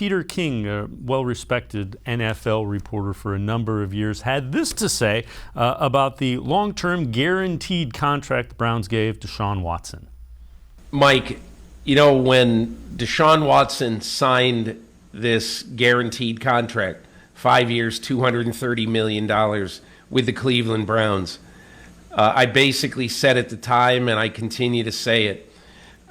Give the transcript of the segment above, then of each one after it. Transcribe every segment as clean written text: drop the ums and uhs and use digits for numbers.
Peter King, a well-respected NFL reporter for a number of years, had this to say about the long-term guaranteed contract the Browns gave Deshaun Watson. Mike, you know, when Deshaun Watson signed this guaranteed contract, 5 years, $230 million with the Cleveland Browns, I basically said at the time, and I continue to say it,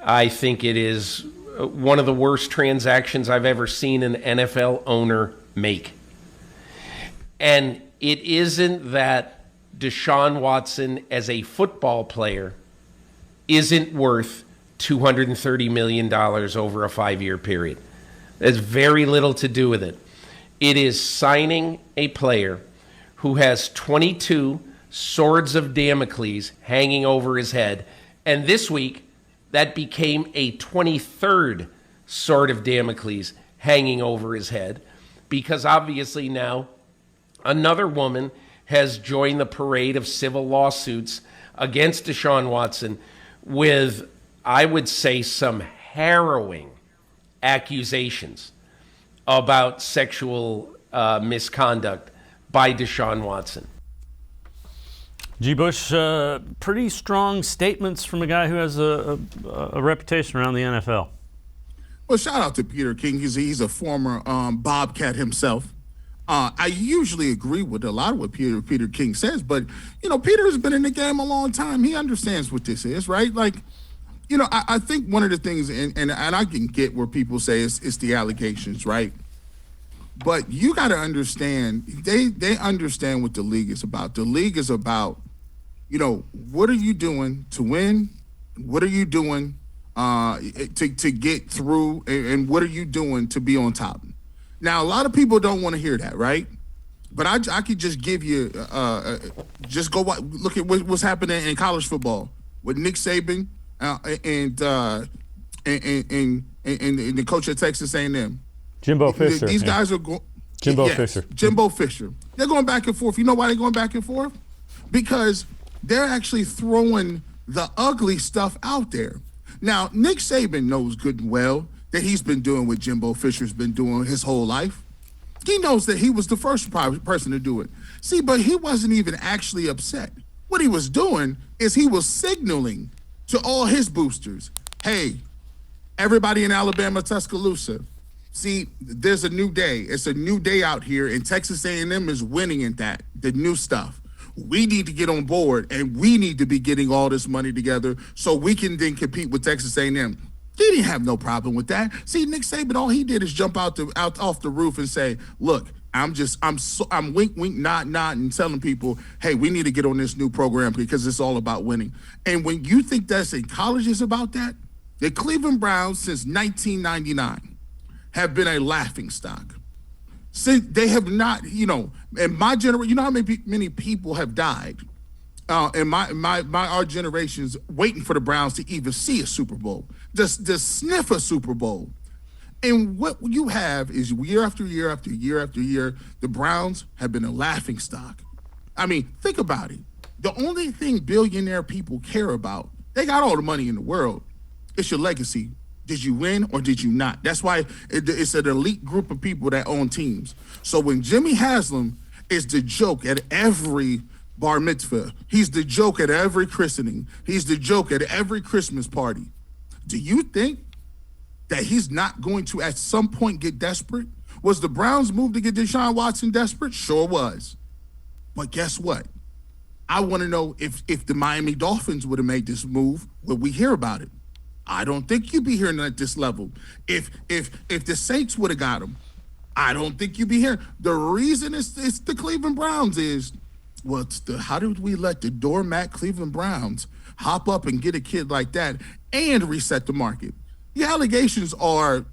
I think it is one of the worst transactions I've ever seen an NFL owner make. And it isn't that Deshaun Watson as a football player isn't worth $230 million over a 5-year period. There's very little to do with it. It is signing a player who has 22 swords of Damocles hanging over his head. And this week, that became a 23rd sword of Damocles hanging over his head, because obviously now another woman has joined the parade of civil lawsuits against Deshaun Watson with, I would say, some harrowing accusations about sexual misconduct by Deshaun Watson. G. Bush, pretty strong statements from a guy who has a reputation around the NFL. Well, shout out to Peter King. He's a former Bobcat himself. I usually agree with a lot of what Peter King says, but, you know, Peter has been in the game a long time. He understands what this is, right? Like, you know, I think one of the things, and I can get where people say it's the allegations, right? But you got to understand, they understand what the league is about. The league is about, you know, what are you doing to win? What are you doing to get through? And what are you doing to be on top? Now, a lot of people don't want to hear that, right? But I could just give you, just go look at what's happening in college football with Nick Saban and the coach at Texas A&M. Jimbo Fisher. These guys are going. Fisher. Jimbo Fisher. They're going back and forth. You know why they're going back and forth? Because they're actually throwing the ugly stuff out there. Now, Nick Saban knows good and well that he's been doing what Jimbo Fisher's been doing his whole life. He knows that he was the first person to do it. See, but he wasn't even actually upset. What he was doing is he was signaling to all his boosters, hey, everybody in Alabama, Tuscaloosa, see, there's a new day. It's a new day out here, and Texas A&M is winning in that, the new stuff. We need to get on board, and we need to be getting all this money together so we can then compete with Texas A&M. He didn't have no problem with that. See, Nick Saban, all he did is jump out off the roof and say, look, I'm wink, nod, and telling people, hey, we need to get on this new program because it's all about winning. And when you think that's in college is about that, the Cleveland Browns since 1999 have been a laughingstock. Since they have not, you know, in my generation, you know how many people have died in our generations waiting for the Browns to even see a Super Bowl, just sniff a Super Bowl. And what you have is year after year after year after year, the Browns have been a laughingstock. I mean, think about it. The only thing billionaire people care about, they got all the money in the world, it's your legacy. Did you win or did you not? That's why it's an elite group of people that own teams. So when Jimmy Haslam is the joke at every bar mitzvah, he's the joke at every christening, he's the joke at every Christmas party, do you think that he's not going to at some point get desperate? Was the Browns' move to get Deshaun Watson desperate? Sure was. But guess what? I want to know if the Miami Dolphins would have made this move, would we hear about it? I don't think you'd be hearing at this level. If the Saints would have got him, I don't think you'd be hearing. The reason it's the Cleveland Browns is, well, how did we let the doormat Cleveland Browns hop up and get a kid like that and reset the market? The allegations are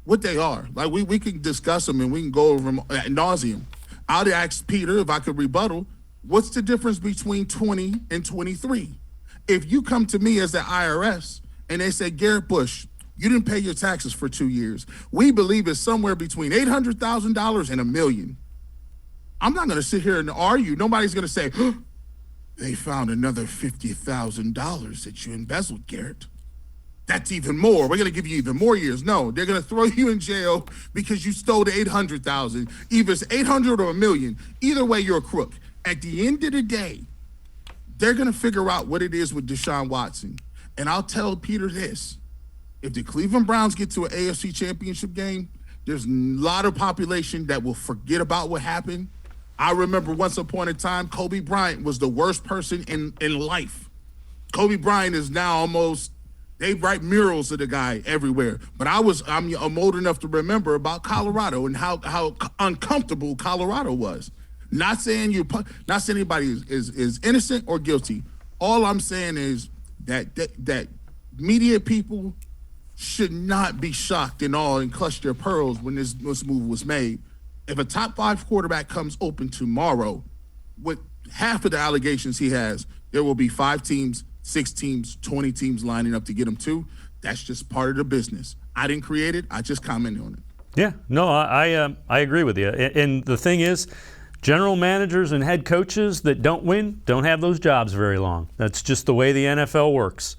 what they are. Like we can discuss them and we can go over them ad nauseum. I'd ask Peter if I could rebuttal, what's the difference between 20 and 23? If you come to me as the IRS and they say, Garrett Bush, you didn't pay your taxes for 2 years, we believe it's somewhere between $800,000 and $1 million. I'm not going to sit here and argue. Nobody's going to say, they found another $50,000 that you embezzled, Garrett. that's even more. We're going to give you even more years. No, they're going to throw you in jail because you stole the 800,000. Either it's 800 or a million. Either way, you're a crook. At the end of the day, they're going to figure out what it is with Deshaun Watson. And I'll tell Peter this. If the Cleveland Browns get to an AFC championship game, there's a lot of population that will forget about what happened. I remember once upon a time, Kobe Bryant was the worst person in life. Kobe Bryant is now almost, they write murals of the guy everywhere. But I'm old enough to remember about Colorado and how uncomfortable Colorado was. Not saying anybody is innocent or guilty. All I'm saying is that media people should not be shocked and all and clutch their pearls when this move was made. If a top 5 quarterback comes open tomorrow with half of the allegations he has, there will be 5 teams, 6 teams, 20 teams lining up to get him too. That's just part of the business. I didn't create it. I just commented on it. Yeah, no, I agree with you. And the thing is, general managers and head coaches that don't win don't have those jobs very long. That's just the way the NFL works.